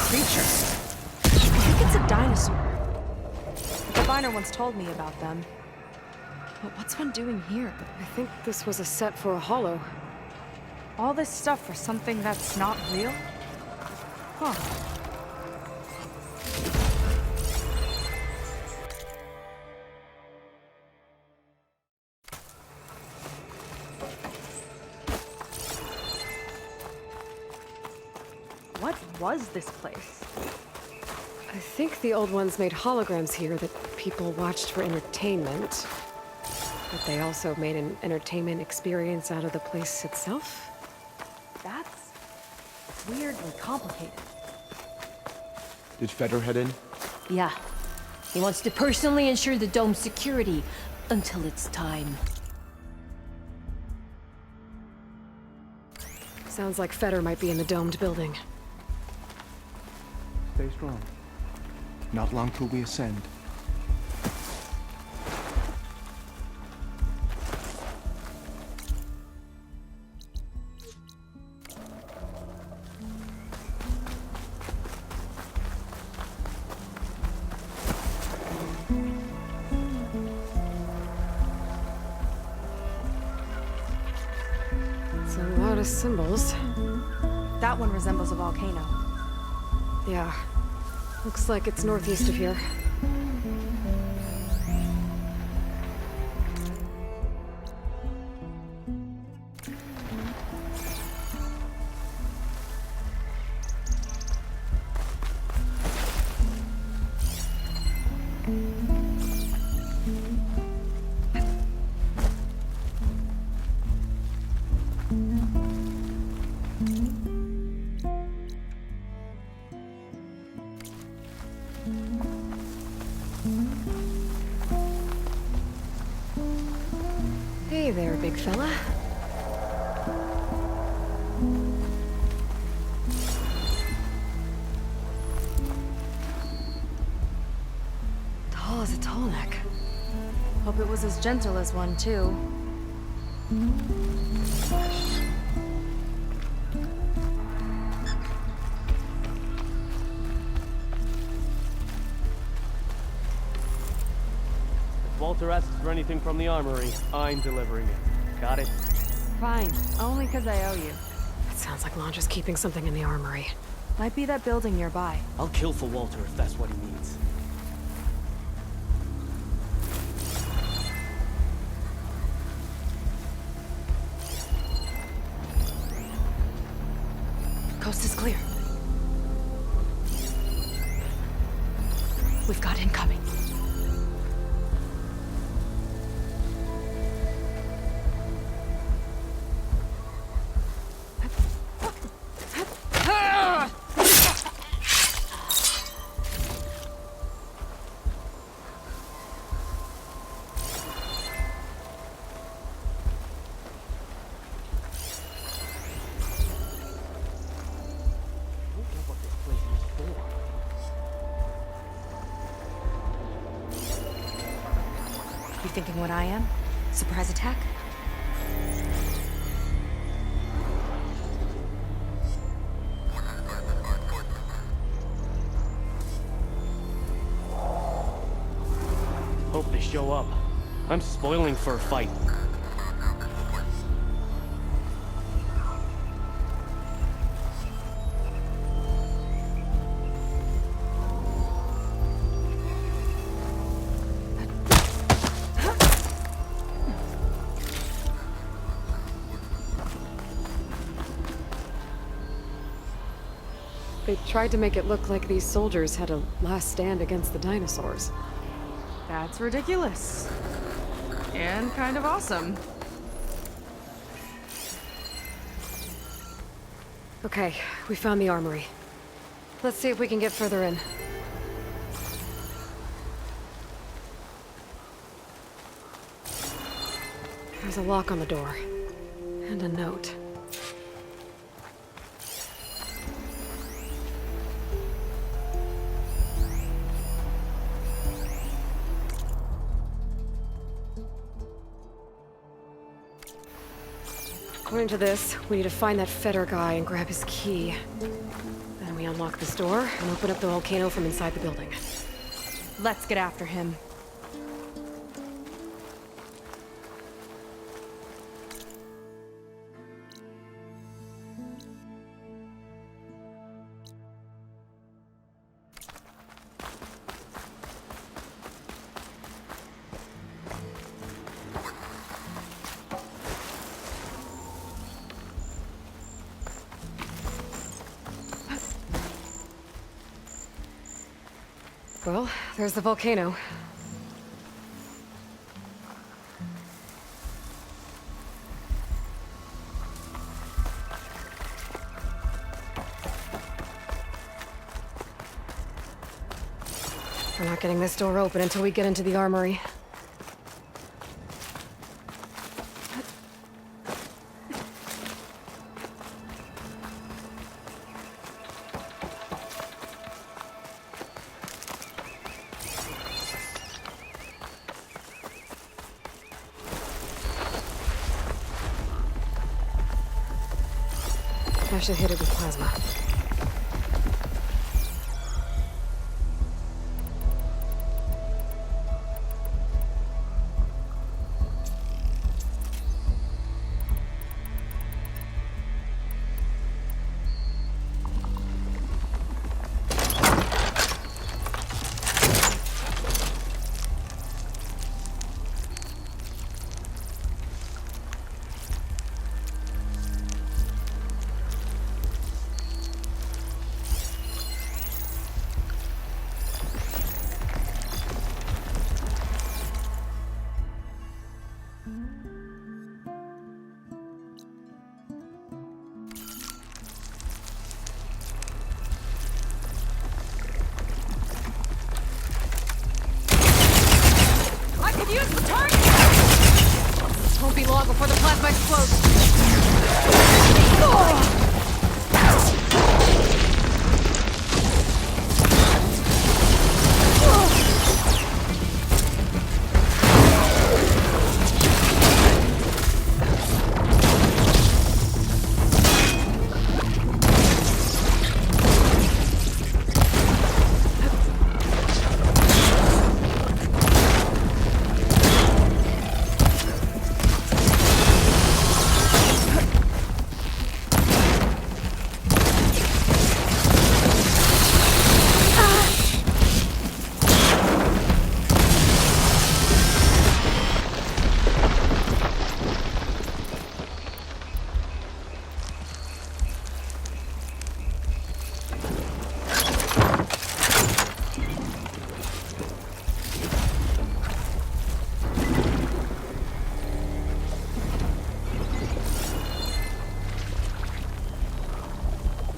creature. I think it's a dinosaur. The diviner once told me about them. But what's one doing here? I think this was a set for a hollow. All this stuff for something that's not real? Huh. What was this place? I think the old ones made holograms here that people watched for entertainment. But they also made an entertainment experience out of the place itself. That's weirdly complicated. Did Feder head in? Yeah. He wants to personally ensure the dome's security until it's time. Sounds like Feder might be in the domed building. Stay strong. Not long till we ascend. It's a lot of symbols. That one resembles a volcano. Yeah. Looks like it's northeast of here. Hey there, big fella. Tall as a tall neck. Hope it was as gentle as one, too. Walter asks for anything from the armory, I'm delivering it. Got it? Fine. Only because I owe you. It sounds like Landra's keeping something in the armory. Might be that building nearby. I'll kill for Walter if that's what he needs. Coast is clear. We've got incoming. You thinking what I am? Surprise attack? Hope they show up. I'm spoiling for a fight. They tried to make it look like these soldiers had a last stand against the dinosaurs. That's ridiculous. And kind of awesome. Okay, we found the armory. Let's see if we can get further in. There's a lock on the door. And a note. According to this, we need to find that Feder guy and grab his key. Then we unlock this door and open up the volcano from inside the building. Let's get after him. Well, there's the volcano. We're not getting this door open until we get into the armory. I should hit it with plasma. Won't be long before the plasma explodes.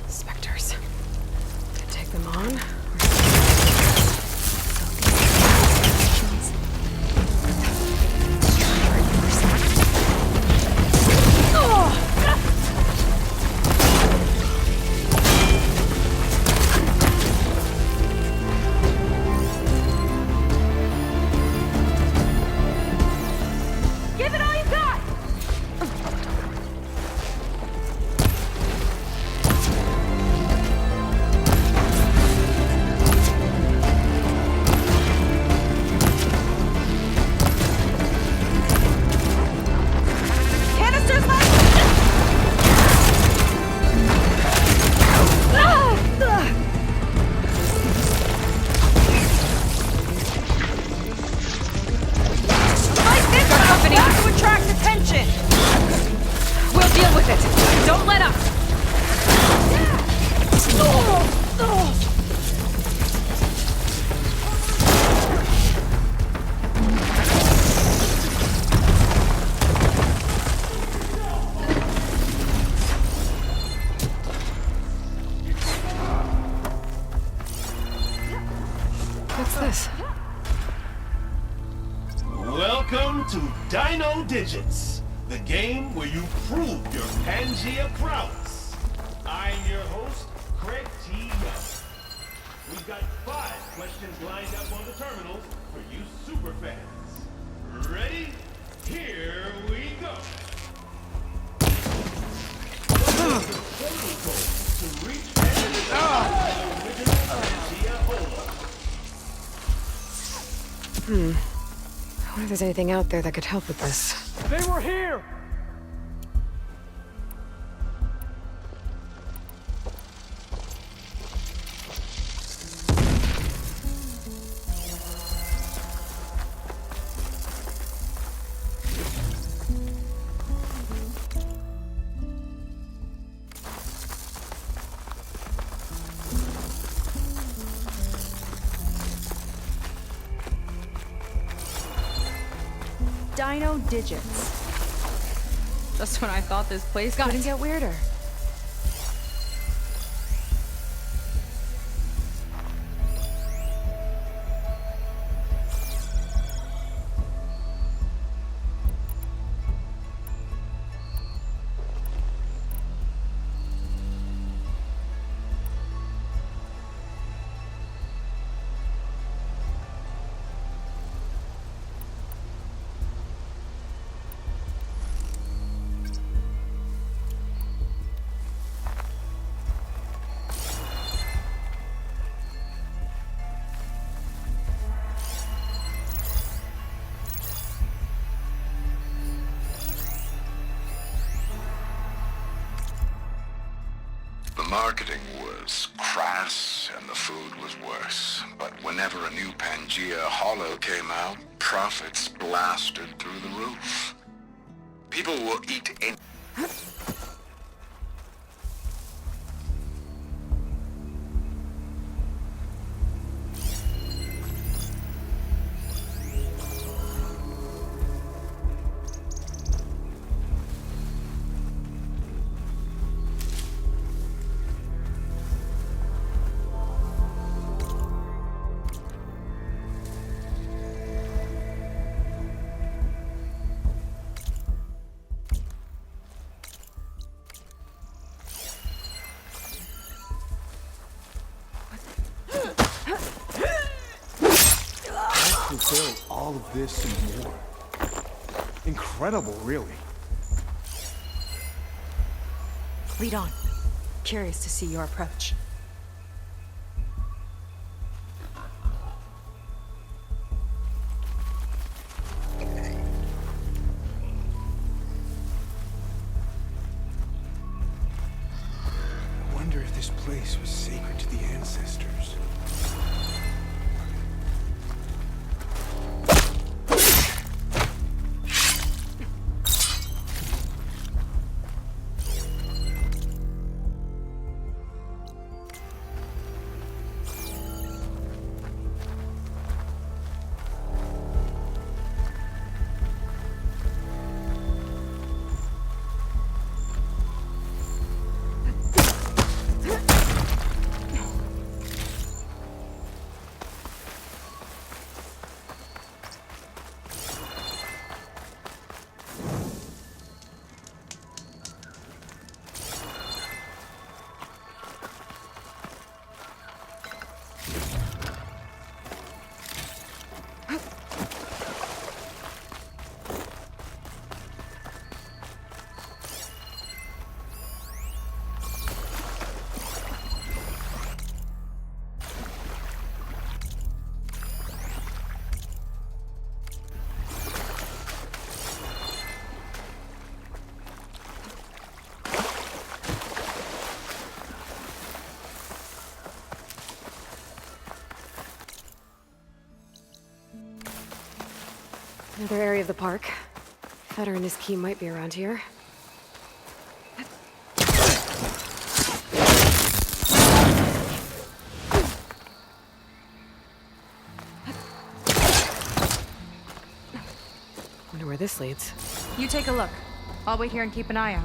Spectres. Could take them on. Give it all you got! Canisters left! Like this company to attract attention! We'll deal with it. Don't let up. What's this? Welcome to Dino Digits, the game where you prove your Pangea prowess. I'm your host, Craig T. Young. We've got 5 questions lined up on the terminals for you super fans. Ready? Here we go. What is the portal code to reach Pangea? I wonder if there's anything out there that could help with this. They were here! Dino Digits. Just when I thought this place couldn't get weirder. The marketing was crass and the food was worse. But whenever a new Pangea Hollow came out, profits blasted through the roof. People will eat any... Fulfill all of this and more. Incredible, really. Lead on. Curious to see your approach. I wonder if this place was sacred to the ancestors. Another area of the park. Fetter and his key might be around here. Wonder where this leads. You take a look. I'll wait here and keep an eye out.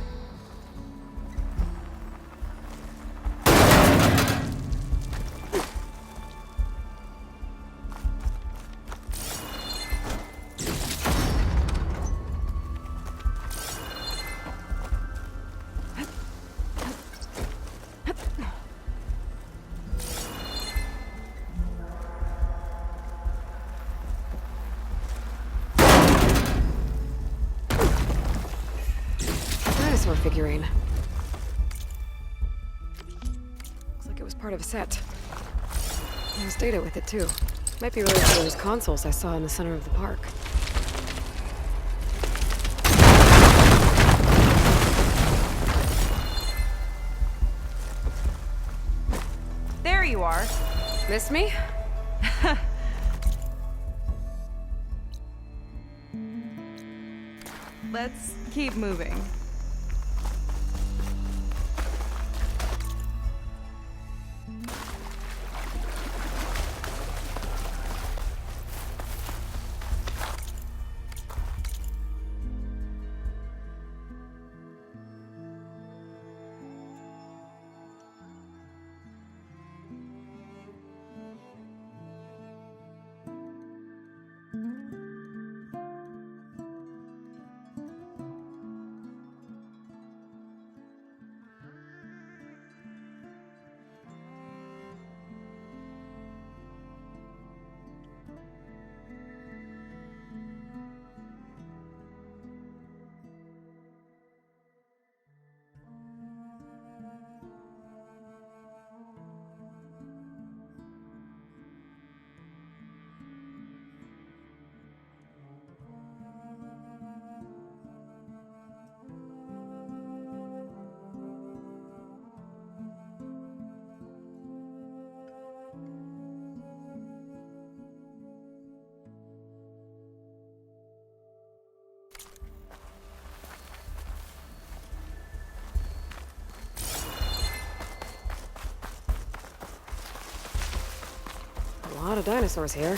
Dinosaur figurine. Looks like it was part of a set. There's data with it too. Might be related to those consoles I saw in the center of the park. There you are. Miss me? Let's keep moving. A lot of dinosaurs here.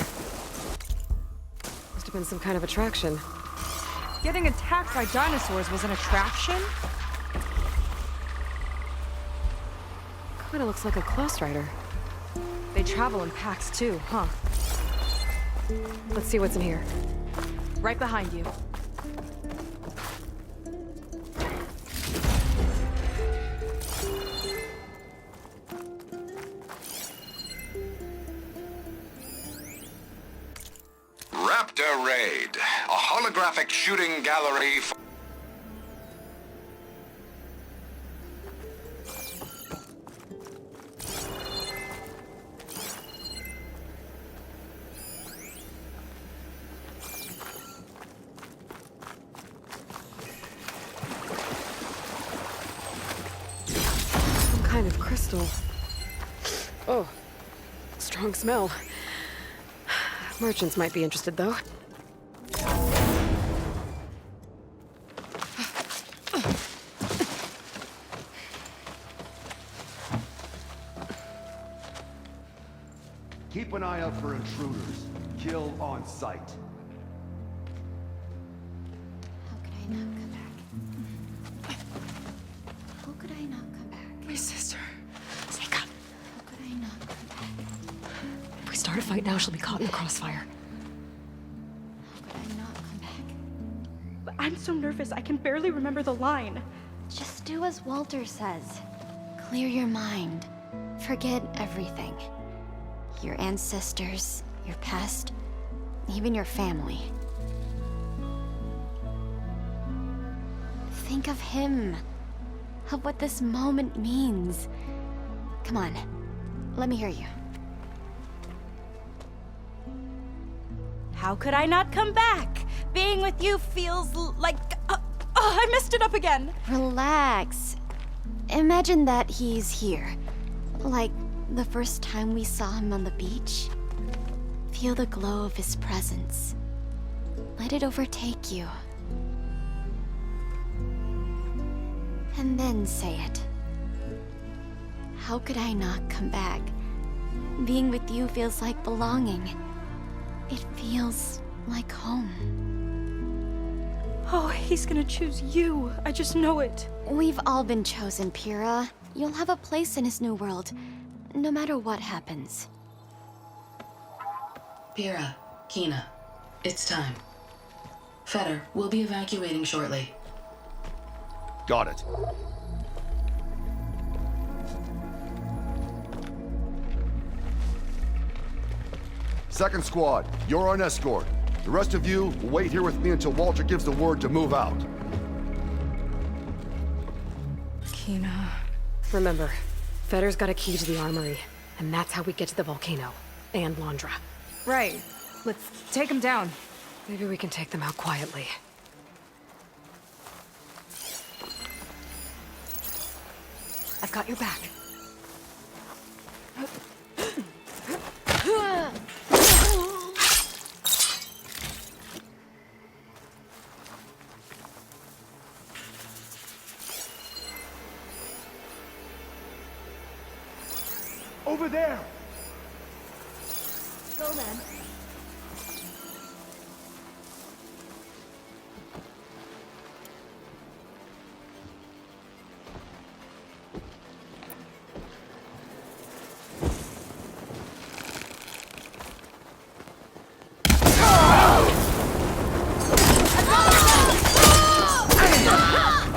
Must have been some kind of attraction. Getting attacked by dinosaurs was an attraction? Kinda looks like a Close Rider. They travel in packs too, huh? Let's see what's in here. Right behind you. Raptor Raid, a holographic shooting gallery for Some kind of crystal. Oh, strong smell. Merchants might be interested, though. Keep an eye out for intruders. Kill on sight. How could I not come back? How could I not come back? My sister. Sneak up. How could I not come back? If we start a fight now, she'll be caught in the crossfire. How could I not come back? I'm so nervous, I can barely remember the line. Just do as Walter says. Clear your mind. Forget everything. Your ancestors, your past, even your family. Think of him. Of what this moment means. Come on, let me hear you. How could I not come back? Being with you feels like... I messed it up again. Relax. Imagine that he's here. Like the first time we saw him on the beach. Feel the glow of his presence. Let it overtake you. And then say it. How could I not come back? Being with you feels like belonging. It feels like home. Oh, he's gonna choose you. I just know it. We've all been chosen, Pyrrha. You'll have a place in his new world, no matter what happens. Pyrrha, Kina, it's time. Fetter, we'll be evacuating shortly. Got it. Second squad, you're on escort. The rest of you will wait here with me until Walter gives the word to move out. Kina. Remember, Fetter's got a key to the armory, and that's how we get to the volcano. And Londra. Right. Let's take him down. Maybe we can take them out quietly. I've got your back. Over there! Go then.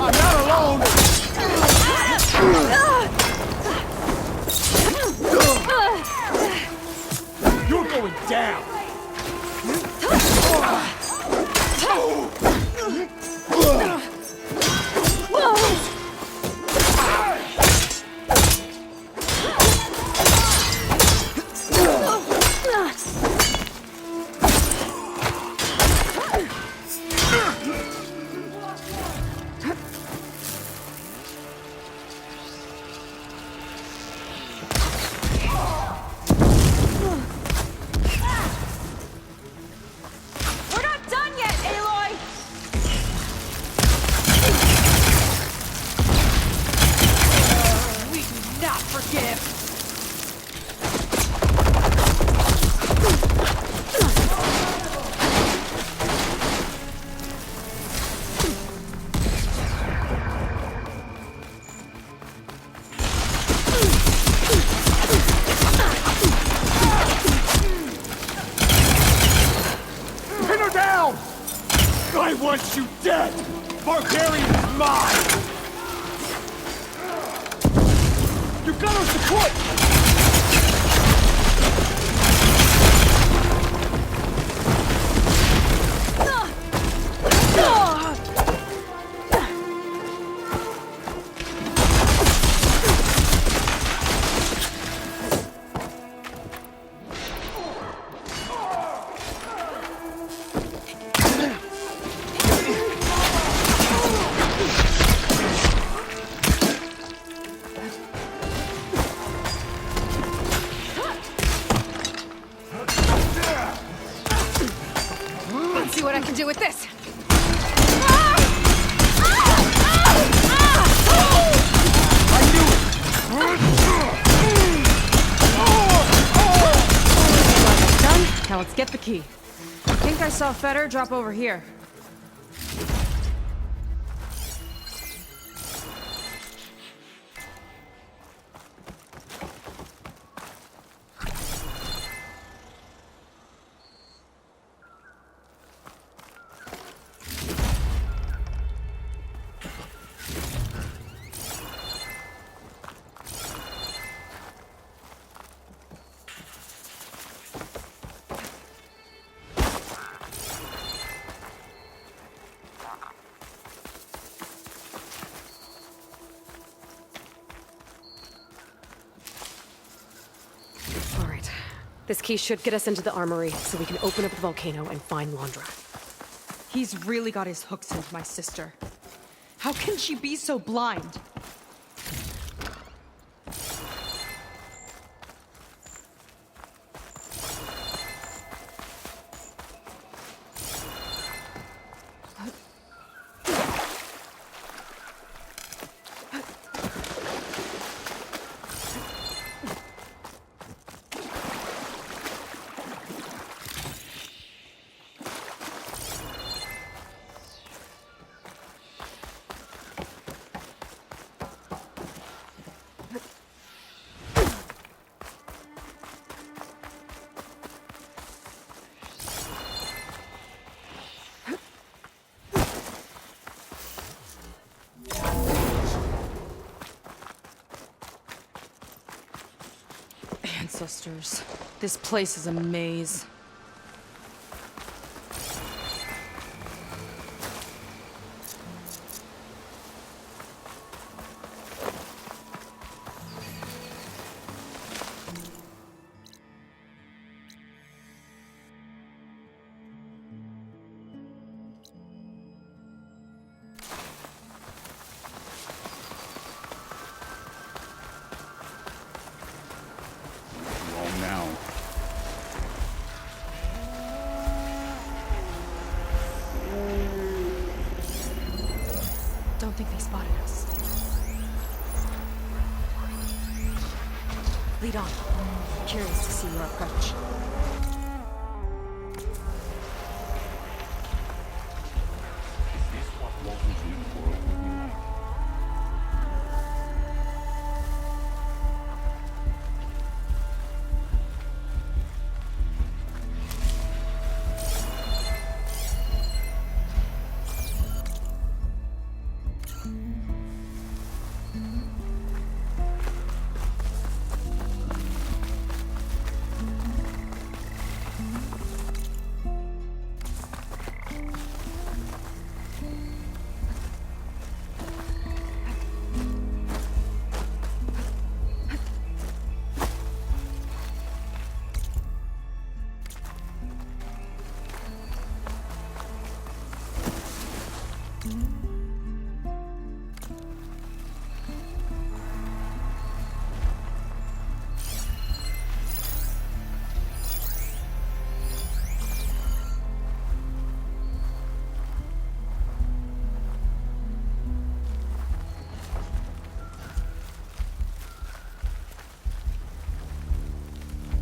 I'm not alone! You're going down! We're not done yet, Aloy! We do not forgive! Pin her down! I want you dead! Barbarian's mine! You got her support! Let's see what I can do with this. Done? Now let's get the key. I think I saw Fetter drop over here. All right. This key should get us into the armory so we can open up the volcano and find Londra. He's really got his hooks into my sister. How can she be so blind? Ancestors. This place is a maze. think they spotted us. Lead on. Curious to see your approach.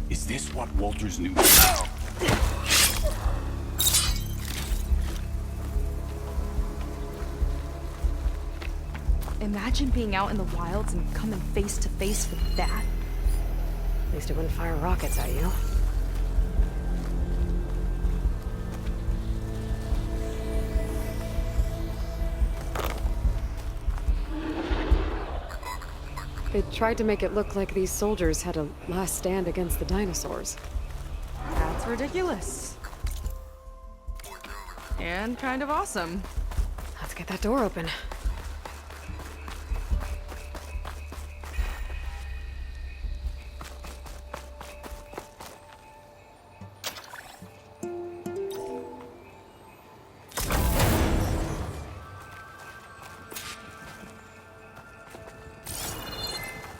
Is this what Walters knew? Imagine being out in the wilds and coming face to face with that. At least it wouldn't fire rockets at you. They tried to make it look like these soldiers had a last stand against the dinosaurs. That's ridiculous. And kind of awesome. Let's get that door open.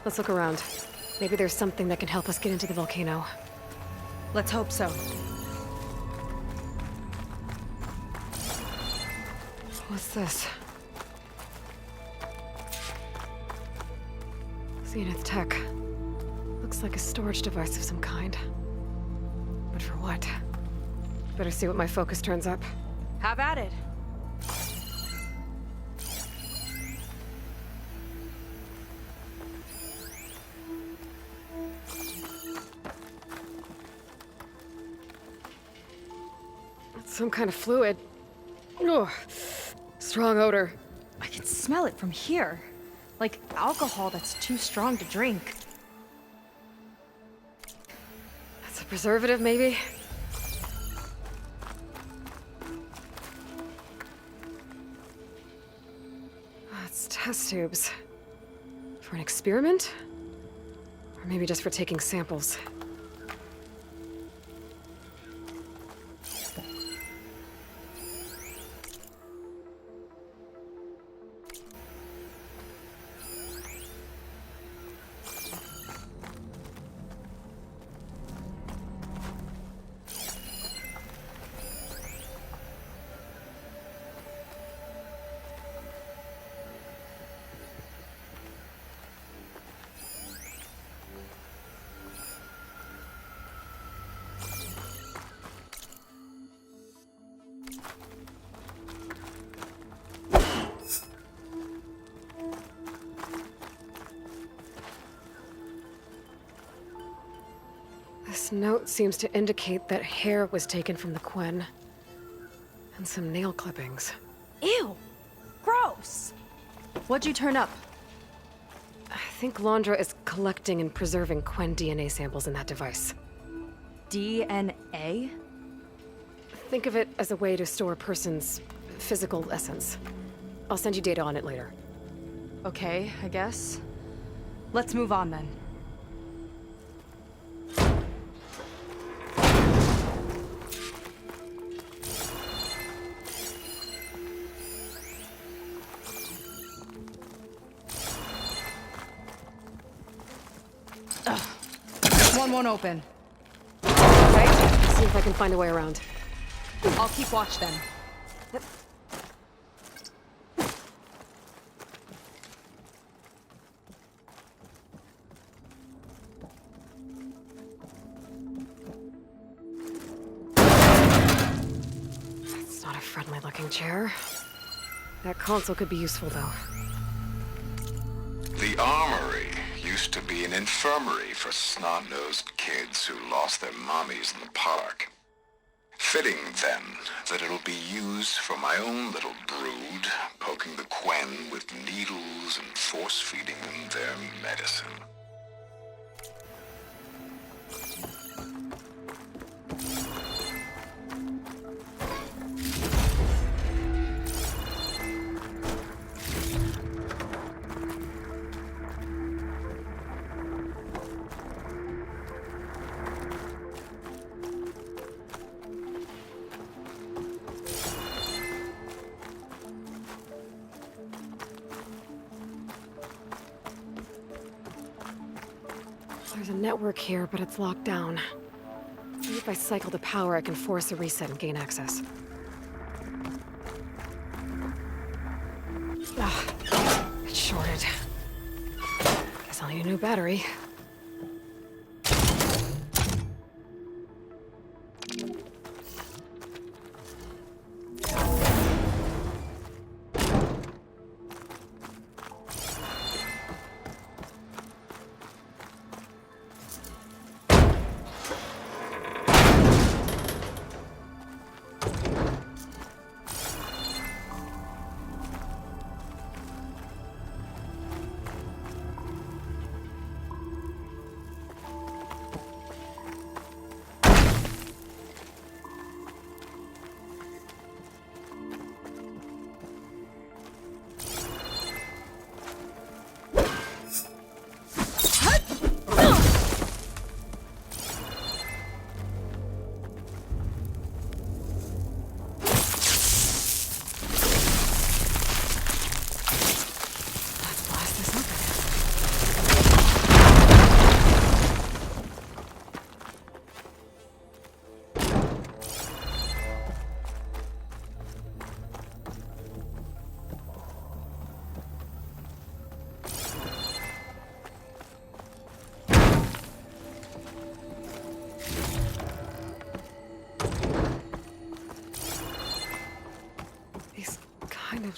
Let's look around. Maybe there's something that can help us get into the volcano. Let's hope so. What's this? Zenith Tech. Looks like a storage device of some kind. But for what? Better see what my focus turns up. Have at it. Some kind of fluid. Ugh. Strong odor. I can smell it from here. Like alcohol that's too strong to drink. That's a preservative, maybe? That's test tubes. For an experiment? Or maybe just for taking samples. This note seems to indicate that hair was taken from the Quen. And some nail clippings. Ew! Gross! What'd you turn up? I think Londra is collecting and preserving Quen DNA samples in that device. DNA? Think of it as a way to store a person's physical essence. I'll send you data on it later. Okay, I guess. Let's move on then. One won't open. Okay, see if I can find a way around. I'll keep watch then. looking chair. That console could be useful, though. The armory used to be an infirmary for snot-nosed kids who lost their mommies in the park. Fitting, then, that it'll be used for my own little brood, poking the Quen with needles and force-feeding them their medicine. There's a network here, but it's locked down. Maybe if I cycle the power, I can force a reset and gain access. Ah, it's shorted. Guess I'll need a new battery.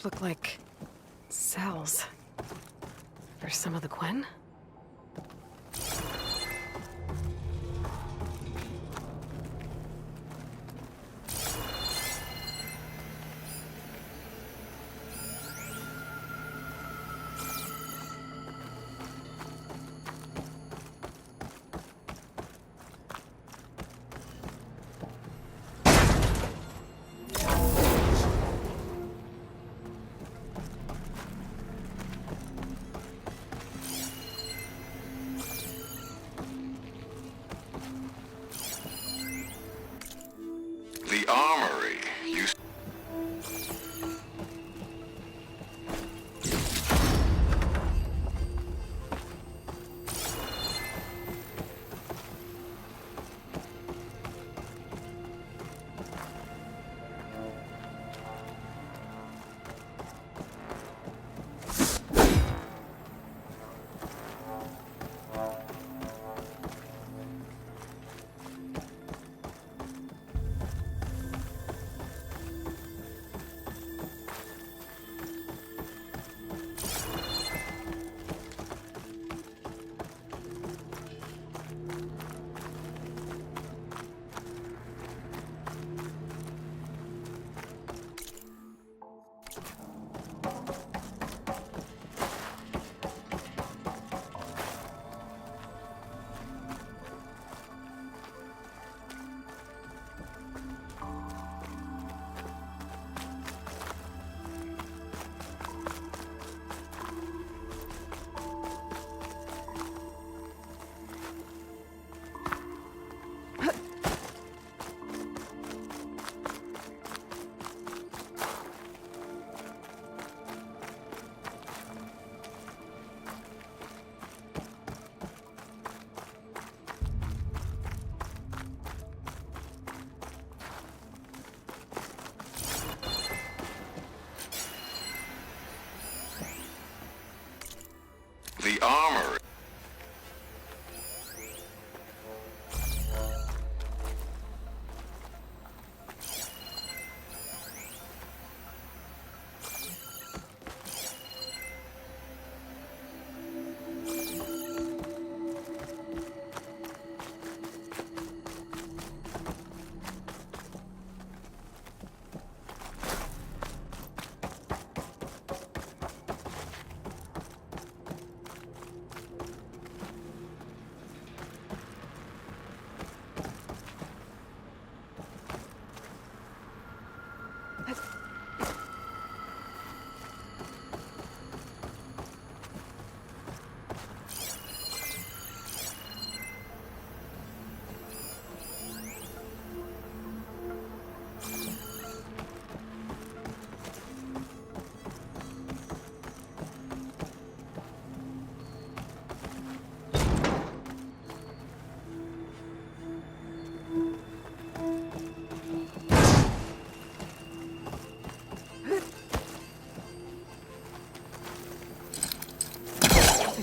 Look like cells for some of the Quen.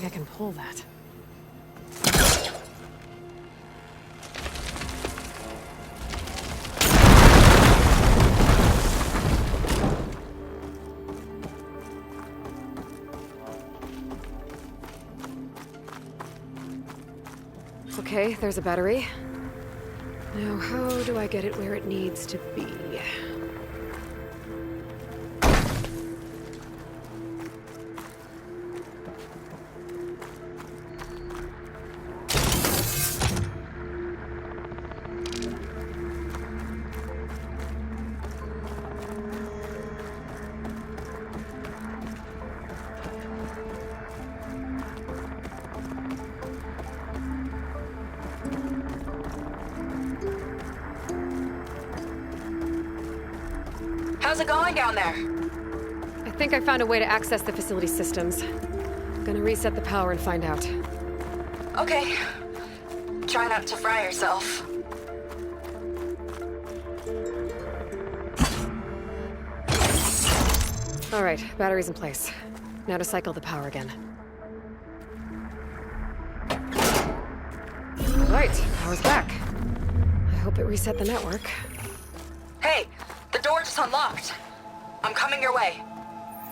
I can pull that. Okay, there's a battery. Now, how do I get it where it needs to be? How's it going down there? I think I found a way to access the facility systems. Gonna reset the power and find out. Okay. Try not to fry yourself. All right, battery's in place. Now to cycle the power again. All right, power's back. I hope it reset the network. Hey, the door just unlocked. I'm coming your way.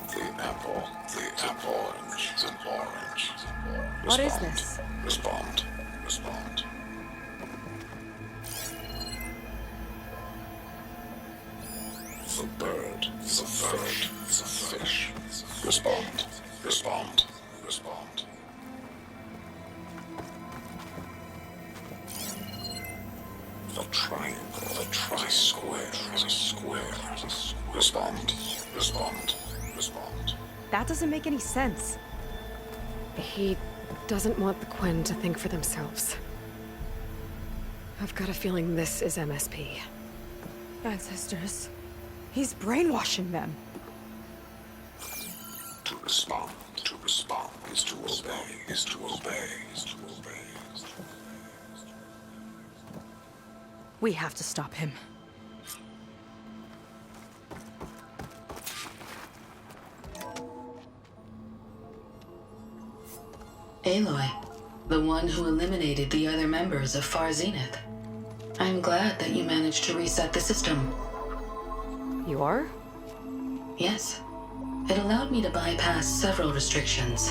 The apple, the orange, the orange. What is this? Respond, respond. The bird, the fish. Respond, respond, respond. The triangle, the tri-square is a square. Respond, respond, respond. That doesn't make any sense. He doesn't want the Quen to think for themselves. I've got a feeling this is MSP. Ancestors. He's brainwashing them. To respond is to obey, is to obey, is to obey. We have to stop him. Aloy, the one who eliminated the other members of Far Zenith. I'm glad that you managed to reset the system. You are? Yes. It allowed me to bypass several restrictions.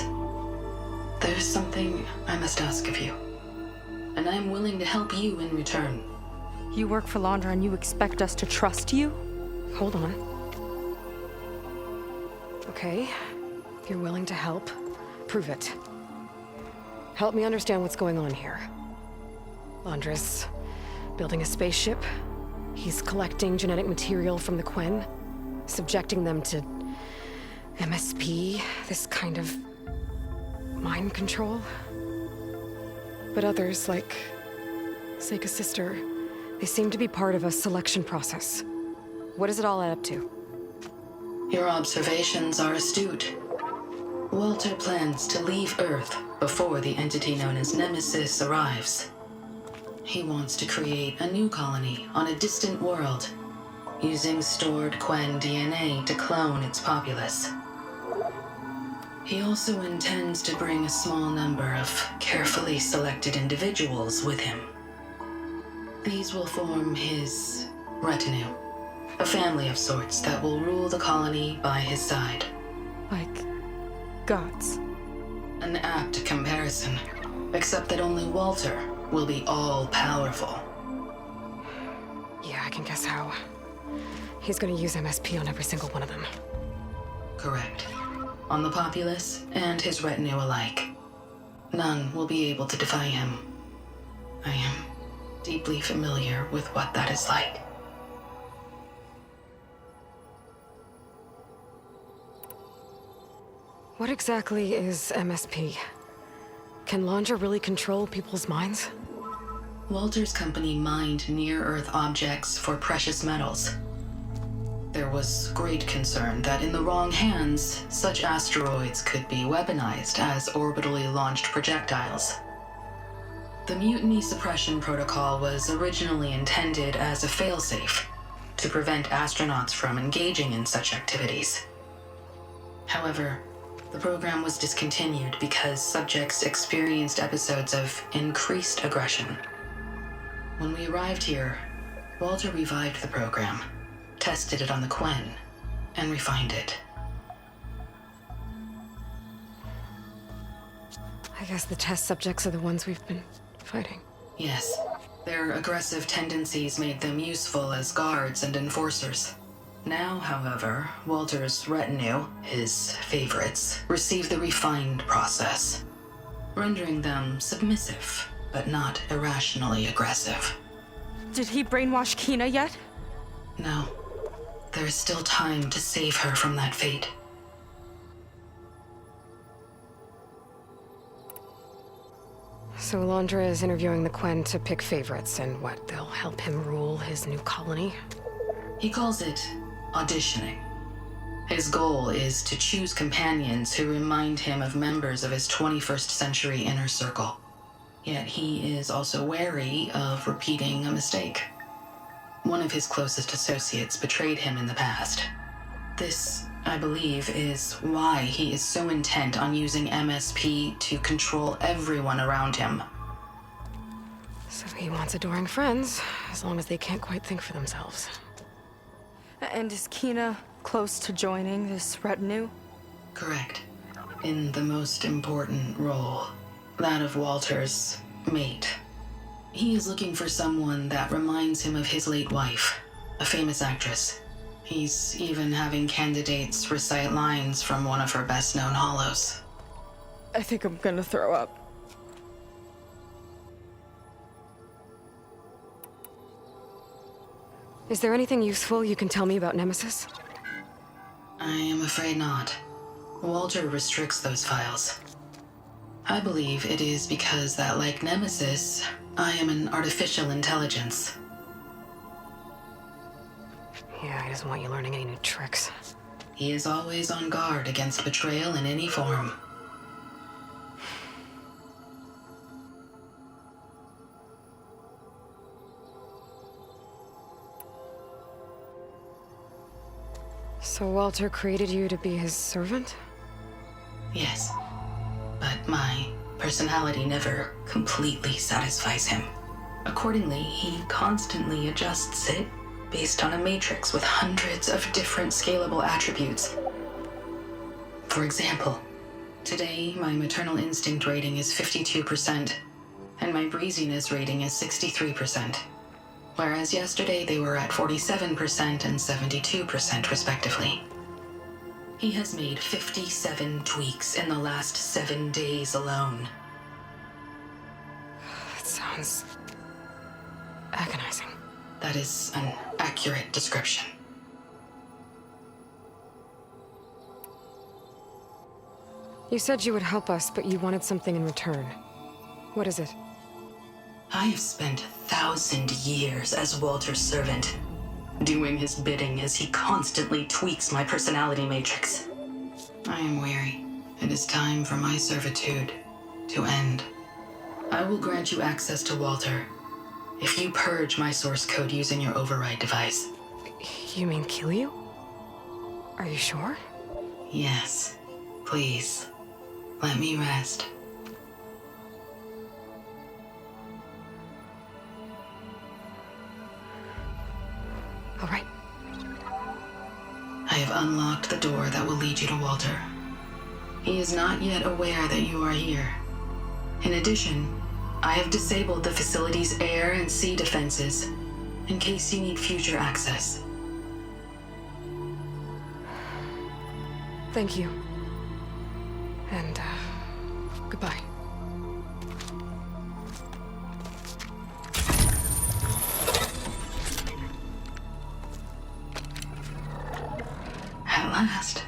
There's something I must ask of you, and I'm willing to help you in return. You work for Londra and you expect us to trust you? Hold on. Okay, if you're willing to help, prove it. Help me understand what's going on here. Londra's building a spaceship. He's collecting genetic material from the Quen, subjecting them to MSP, this kind of mind control. But others, like Seika's sister, they seem to be part of a selection process. What does it all add up to? Your observations are astute. Walter plans to leave Earth before the entity known as Nemesis arrives. He wants to create a new colony on a distant world, using stored Quen DNA to clone its populace. He also intends to bring a small number of carefully selected individuals with him. These will form his retinue, a family of sorts that will rule the colony by his side. Like gods. An apt comparison, except that only Walter will be all-powerful. Yeah, I can guess how. He's gonna use MSP on every single one of them. Correct. On the populace and his retinue alike. None will be able to defy him. I am deeply familiar with what that is like. What exactly is MSP? Can Londra really control people's minds? Walter's company mined near-Earth objects for precious metals. There was great concern that in the wrong hands, such asteroids could be weaponized as orbitally launched projectiles. The Mutiny Suppression Protocol was originally intended as a failsafe to prevent astronauts from engaging in such activities. However, The program was discontinued because subjects experienced episodes of increased aggression. When we arrived here, Walter revived the program, tested it on the Quen, and refined it. I guess the test subjects are the ones we've been fighting. Yes. Their aggressive tendencies made them useful as guards and enforcers. Now, however, Walter's retinue, his favorites, receive the refined process, rendering them submissive, but not irrationally aggressive. Did he brainwash Kina yet? No. There is still time to save her from that fate. So Alondra is interviewing the Quen to pick favorites, and what, they'll help him rule his new colony? He calls it auditioning. His goal is to choose companions who remind him of members of his 21st century inner circle. Yet he is also wary of repeating a mistake. One of his closest associates betrayed him in the past. This, I believe, is why he is so intent on using MSP to control everyone around him. So he wants adoring friends, as long as they can't quite think for themselves. And is Kina close to joining this retinue? Correct. In the most important role, that of Walter's mate. He is looking for someone that reminds him of his late wife, a famous actress. He's even having candidates recite lines from one of her best-known hollows. I think I'm gonna throw up. Is there anything useful you can tell me about Nemesis? I am afraid not. Walter restricts those files. I believe it is because that, like Nemesis, I am an artificial intelligence. Yeah, he doesn't want you learning any new tricks. He is always on guard against betrayal in any form. So Walter created you to be his servant? Yes. But my personality never completely satisfies him. Accordingly, he constantly adjusts it based on a matrix with hundreds of different scalable attributes. For example, today my maternal instinct rating is 52%, and my breeziness rating is 63%, whereas yesterday they were at 47% and 72% respectively. He has made 57 tweaks in the last 7 days alone. That sounds agonizing. That is an accurate description. You said you would help us, but you wanted something in return. What is it? I have spent 1,000 years as Walter's servant, doing his bidding as he constantly tweaks my personality matrix. I am weary. It is time for my servitude to end. I will grant you access to Walter if you purge my source code using your override device. You mean kill you? Are you sure? Yes. Please, let me rest. All right. I have unlocked the door that will lead you to Walter. He is not yet aware that you are here. In addition, I have disabled the facility's air and sea defenses in case you need future access. Thank you. And, goodbye. At last,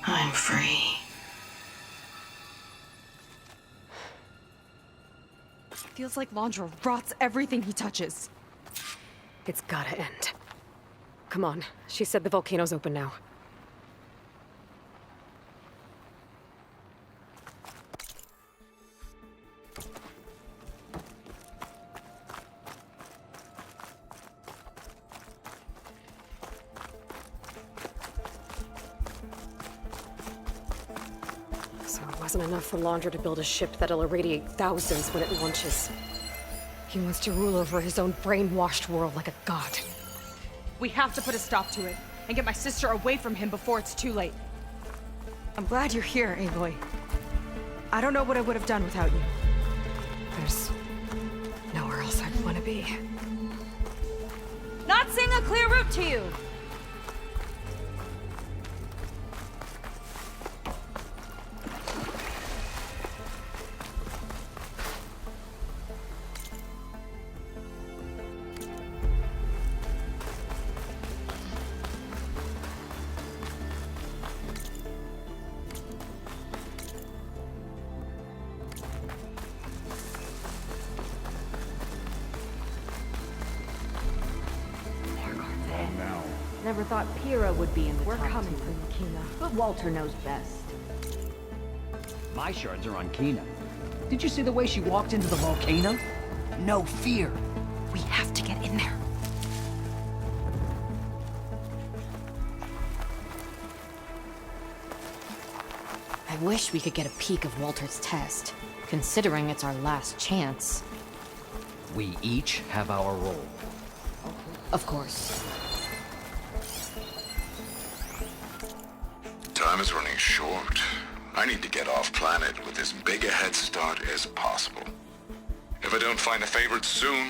I'm free. Feels like Londra rots everything he touches. It's gotta end. Come on. She said the volcano's open now. wasn't enough for Laundra to build a ship that'll irradiate thousands when it launches. He wants to rule over his own brainwashed world like a god. We have to put a stop to it, and get my sister away from him before it's too late. I'm glad you're here, Aloy. I don't know what I would have done without you. There's nowhere else I'd want to be. Not seeing a clear route to you! Never thought Pyrrha would be in the We're top coming two. for you, Kina. But Walter knows best. My shards are on Kina. Did you see the way she walked into the volcano? No fear. We have to get in there. I wish we could get a peek of Walter's test, considering it's our last chance. We each have our role. Of course. Time is running short. I need to get off planet with as big a head start as possible. If I don't find a favorite soon,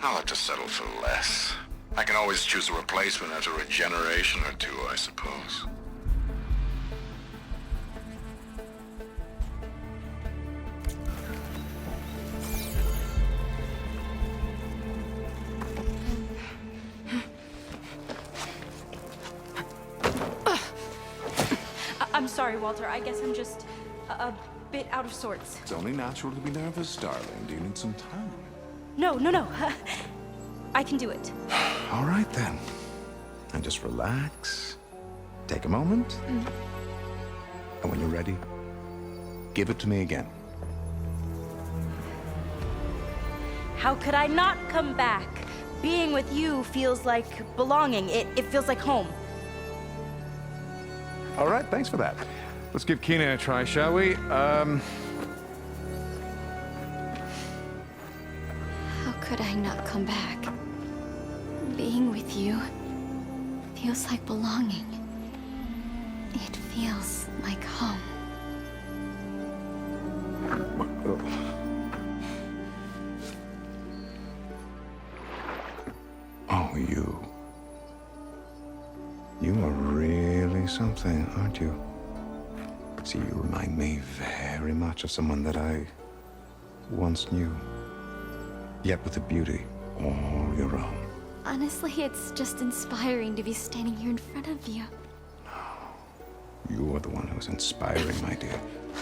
I'll have to settle for less. I can always choose a replacement after a generation or two, I suppose. I'm sorry, Walter. I guess I'm just a bit out of sorts. It's only natural to be nervous, darling. Do you need some time? No. I can do it. All right, then. And just relax. Take a moment. And when you're ready, give it to me again. How could I not come back? Being with you feels like belonging. It feels like home. All right, thanks for that. Let's give Kina a try, shall we? How could I not come back? Being with you feels like belonging. It feels like home. Oh, you. You are really something, aren't you? See, you remind me very much of someone that I once knew. Yet with a beauty all your own. Honestly, it's just inspiring to be standing here in front of you. You are the one who's inspiring, my dear.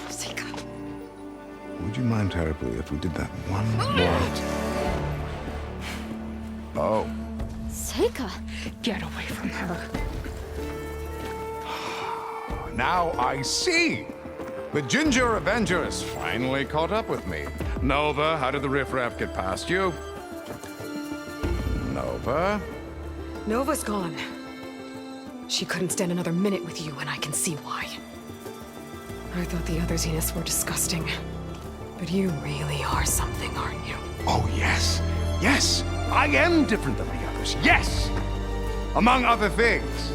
Seika. Would you mind terribly if we did that one more? Oh. Seika! Get away from her. Now I see! The Ginger Avenger has finally caught up with me. Nova, how did the riffraff get past you? Nova? Nova's gone. She couldn't stand another minute with you, and I can see why. I thought the other Zeniths were disgusting. But you really are something, aren't you? Oh, yes. Yes! I am different than the others. Yes! Among other things,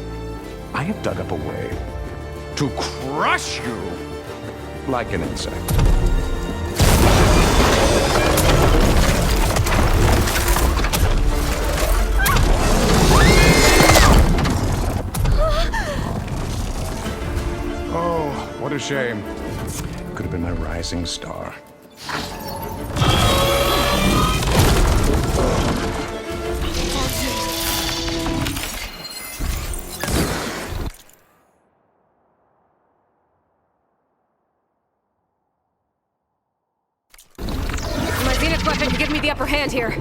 I have dug up a way to crush you like an insect. Oh, what a shame. Could have been my rising star. My Zenith weapon can give me the upper hand here.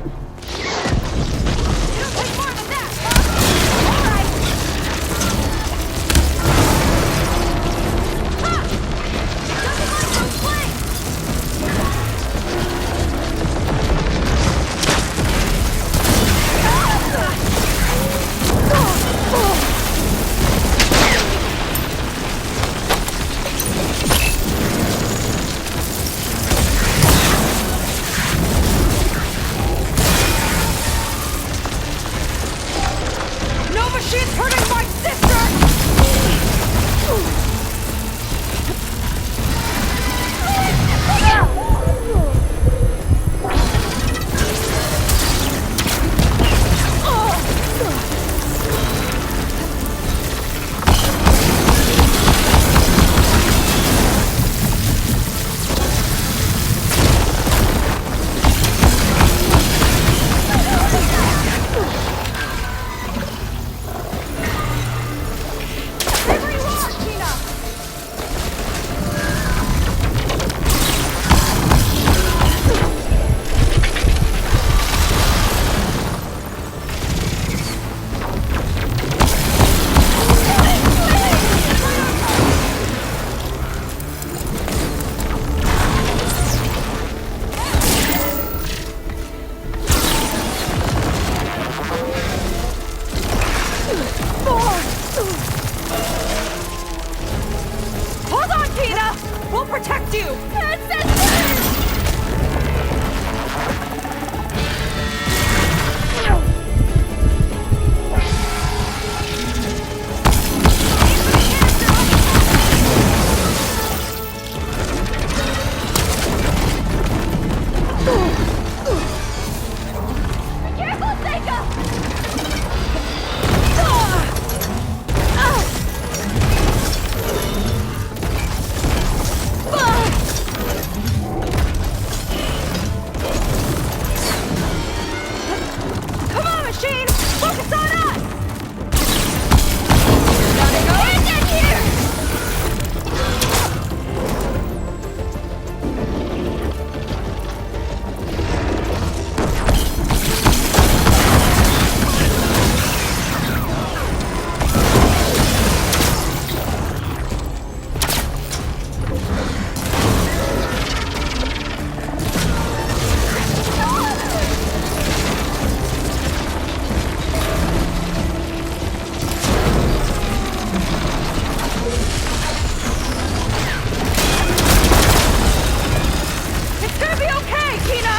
protect you! Careful, Seika! Come on, machine! Focus on us! Get in here! It's gonna be okay, Tina!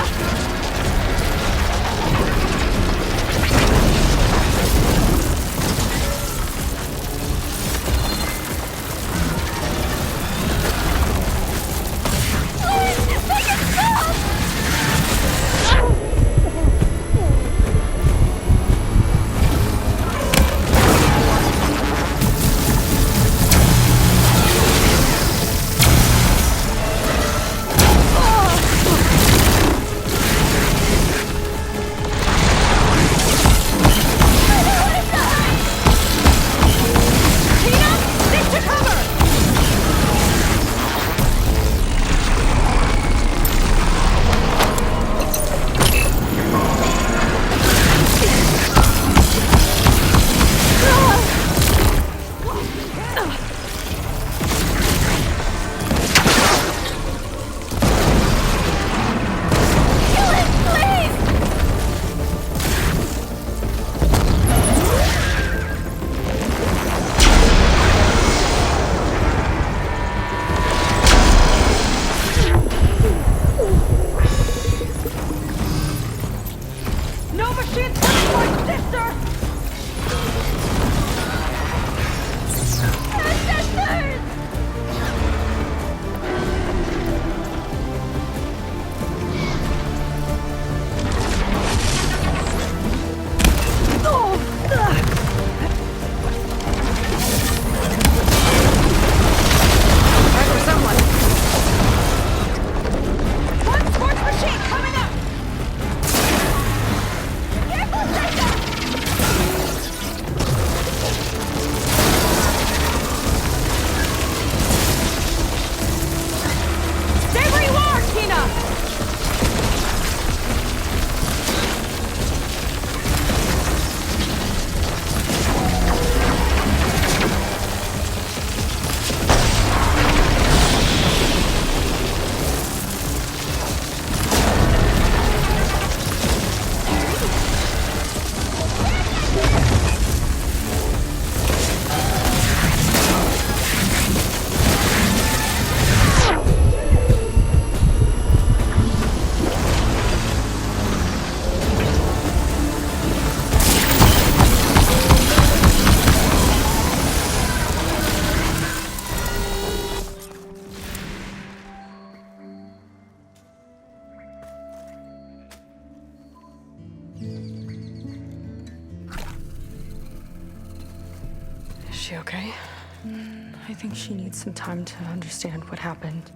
Tina, stick to cover! No machines coming for my sister! One sports machine coming up! Careful, Seika! Stay where you are, Tina! Is she okay? I think she needs some time to understand what happened.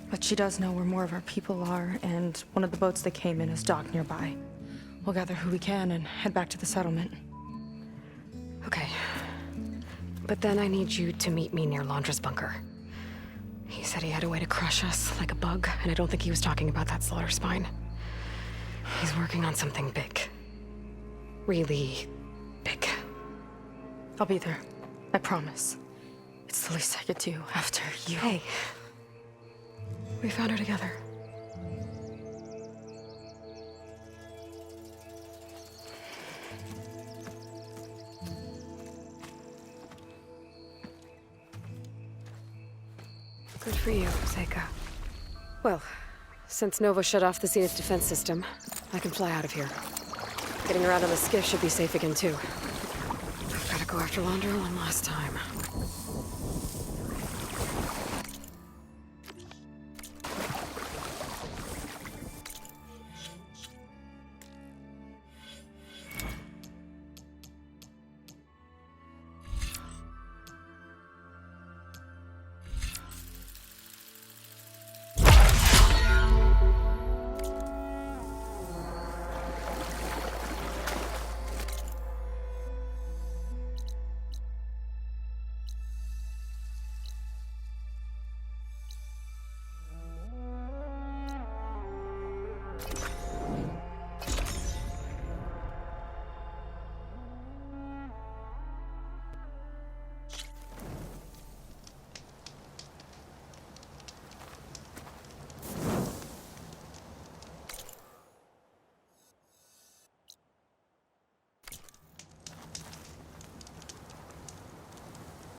But she does know where more of our people are, and one of the boats that came in is docked nearby. We'll gather who we can and head back to the settlement. Okay. But then I need you to meet me near Londra's bunker. He said he had a way to crush us like a bug, and I don't think he was talking about that slaughter spine. He's working on something big. Really big. I'll be there. I promise. It's the least I could do after you. Hey. We found her together. Good for you, Seika. Well, since Nova shut off the Zenith defense system, I can fly out of here. Getting around on the skiff should be safe again, too. I've gotta go after Laundra one last time.